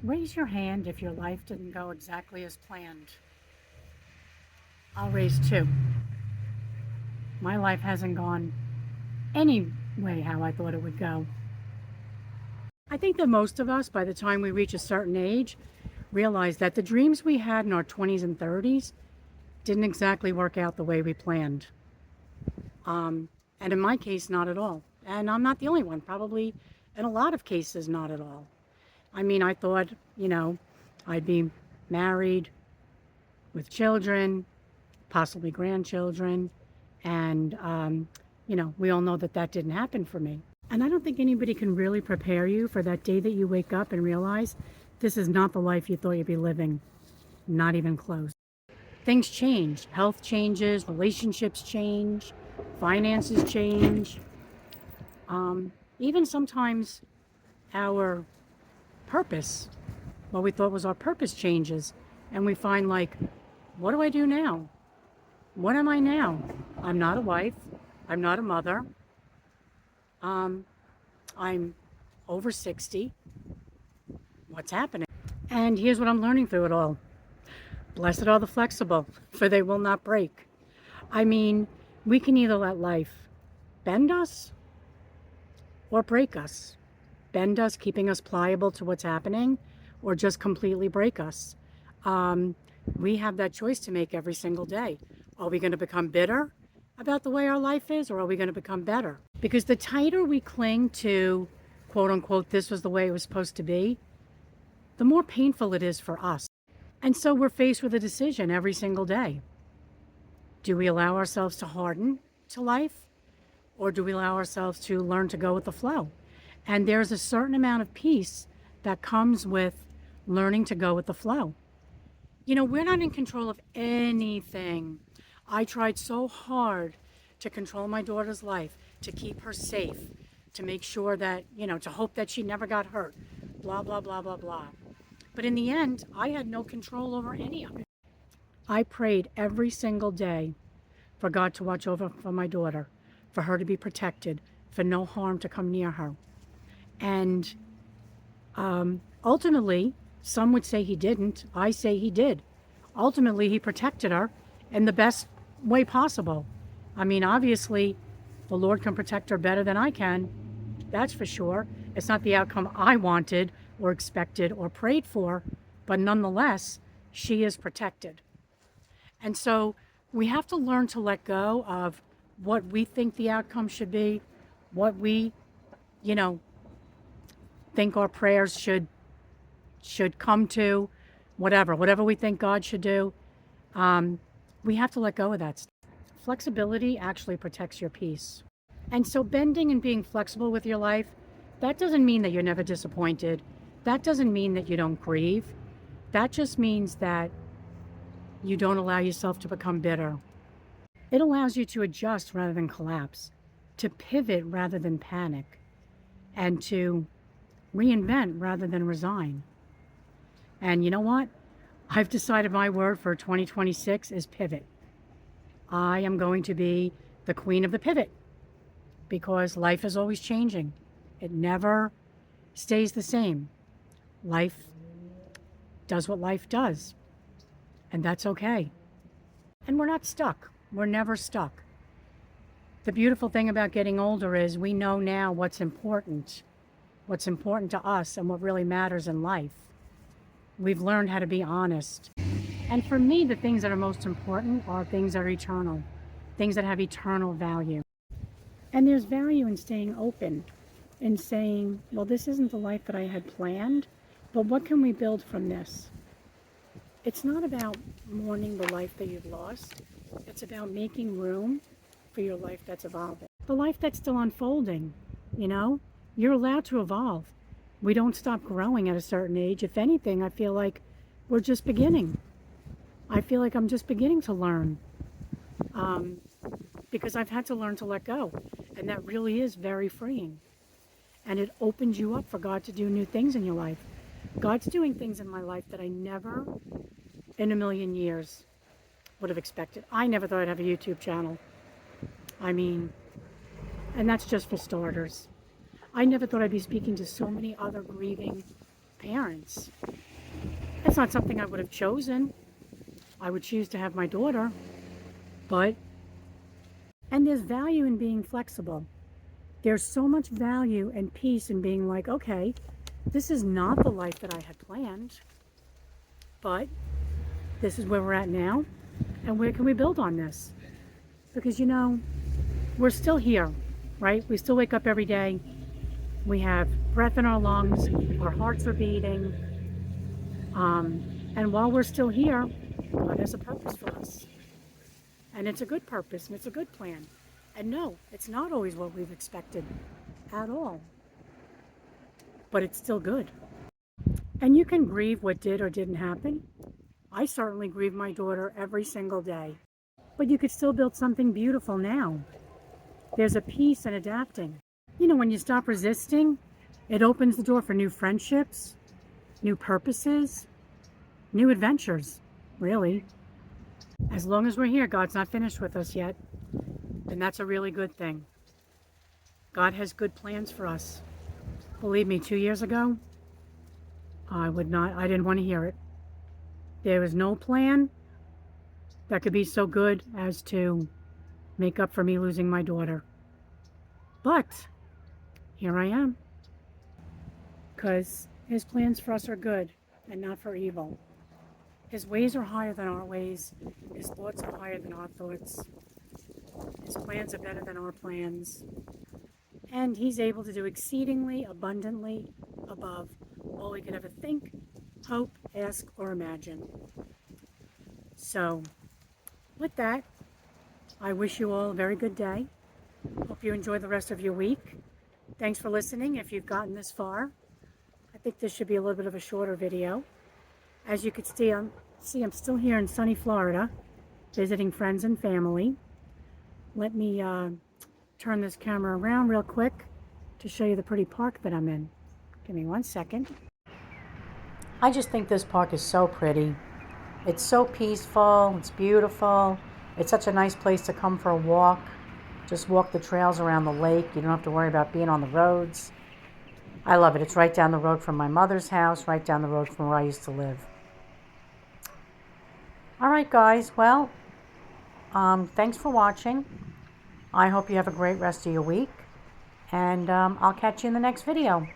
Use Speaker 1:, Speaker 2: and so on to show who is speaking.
Speaker 1: Raise your hand if your life didn't go exactly as planned. I'll raise two. My life hasn't gone any way how I thought it would go. I think that most of us, by the time we reach a certain age, realize that the dreams we had in our 20s and 30s didn't exactly work out the way we planned. And in my case, not at all. And I'm not the only one, probably in a lot of cases, not at all. I mean, I thought, I'd be married with children, possibly grandchildren. And, we all know that that didn't happen for me. And I don't think anybody can really prepare you for that day that you wake up and realize this is not the life you thought you'd be living. Not even close. Things change. Health changes, relationships change, finances change. Even sometimes our purpose, what we thought was our purpose, changes. And we find, like, what do I do now? What am I now? I'm not a wife. I'm not a mother. I'm over 60. What's happening? And here's what I'm learning through it all. Blessed are the flexible, for they will not break. I mean, we can either let life bend us or break us. Bend us, keeping us pliable to what's happening, or just completely break us. We have that choice to make every single day. Are we going to become bitter about the way our life is, or are we going to become better? Because the tighter we cling to, quote unquote, this was the way it was supposed to be, the more painful it is for us. And so we're faced with a decision every single day. Do we allow ourselves to harden to life, or do we allow ourselves to learn to go with the flow? And there's a certain amount of peace that comes with learning to go with the flow. We're not in control of anything. I tried so hard to control my daughter's life, to keep her safe, to make sure that, to hope that she never got hurt, blah, blah, blah, blah, blah. But in the end, I had no control over any of it. I prayed every single day for God to watch over for my daughter, for her to be protected, for no harm to come near her. And ultimately, some would say he didn't. I say he did. Ultimately, he protected her in the best way possible. I mean, obviously, the Lord can protect her better than I can. That's for sure. It's not the outcome I wanted or expected or prayed for, but nonetheless, she is protected. And so we have to learn to let go of what we think the outcome should be, what we, think our prayers should come to, whatever we think God should do. We have to let go of that stuff. Flexibility actually protects your peace. And so bending and being flexible with your life, that doesn't mean that you're never disappointed. That doesn't mean that you don't grieve. That just means that you don't allow yourself to become bitter. It allows you to adjust rather than collapse, to pivot rather than panic, and to reinvent rather than resign. And you know what? I've decided my word for 2026 is pivot. I am going to be the queen of the pivot, because life is always changing. It never stays the same. Life does what life does, and that's okay. And we're not stuck. We're never stuck. The beautiful thing about getting older is we know now what's important to us and what really matters in life. We've learned how to be honest. And for me, the things that are most important are things that are eternal, things that have eternal value. And there's value in staying open, in saying, well, this isn't the life that I had planned, but what can we build from this? It's not about mourning the life that you've lost. It's about making room for your life that's evolving. The life that's still unfolding, You're allowed to evolve. We don't stop growing at a certain age. If anything, I feel like we're just beginning. I feel like I'm just beginning to learn. Because I've had to learn to let go. And that really is very freeing. And it opens you up for God to do new things in your life. God's doing things in my life that I never in a million years would have expected. I never thought I'd have a YouTube channel. And that's just for starters. I never thought I'd be speaking to so many other grieving parents. It's not something I would have chosen. I would choose to have my daughter, but, and there's value in being flexible. There's so much value and peace in being like, okay, this is not the life that I had planned, but this is where we're at now, and where can we build on this? Because, you know, we're still here, right? We still wake up every day. We have breath in our lungs, our hearts are beating, and while we're still here, God has a purpose for us. And it's a good purpose, and it's a good plan. And no, it's not always what we've expected at all. But it's still good. And you can grieve what did or didn't happen. I certainly grieve my daughter every single day. But you could still build something beautiful now. There's a peace in adapting. You know, when you stop resisting, it opens the door for new friendships, new purposes, new adventures, really. As long as we're here, God's not finished with us yet. And that's a really good thing. God has good plans for us. Believe me, 2 years ago, I didn't want to hear it. There was no plan that could be so good as to make up for me losing my daughter. But here I am. Because his plans for us are good and not for evil. His ways are higher than our ways. His thoughts are higher than our thoughts. His plans are better than our plans. And he's able to do exceedingly abundantly above all we could ever think, hope, ask, or imagine. So, with that, I wish you all a very good day. Hope you enjoy the rest of your week. Thanks for listening if you've gotten this far. I think this should be a little bit of a shorter video. As you can see, I'm still here in sunny Florida, visiting friends and family. Let me turn this camera around real quick to show you the pretty park that I'm in. Give me 1 second. I just think this park is so pretty. It's so peaceful, it's beautiful. It's such a nice place to come for a walk. Just walk the trails around the lake. You don't have to worry about being on the roads. I love it. It's right down the road from my mother's house, right down the road from where I used to live. All right, guys. Well, thanks for watching. I hope you have a great rest of your week. And I'll catch you in the next video.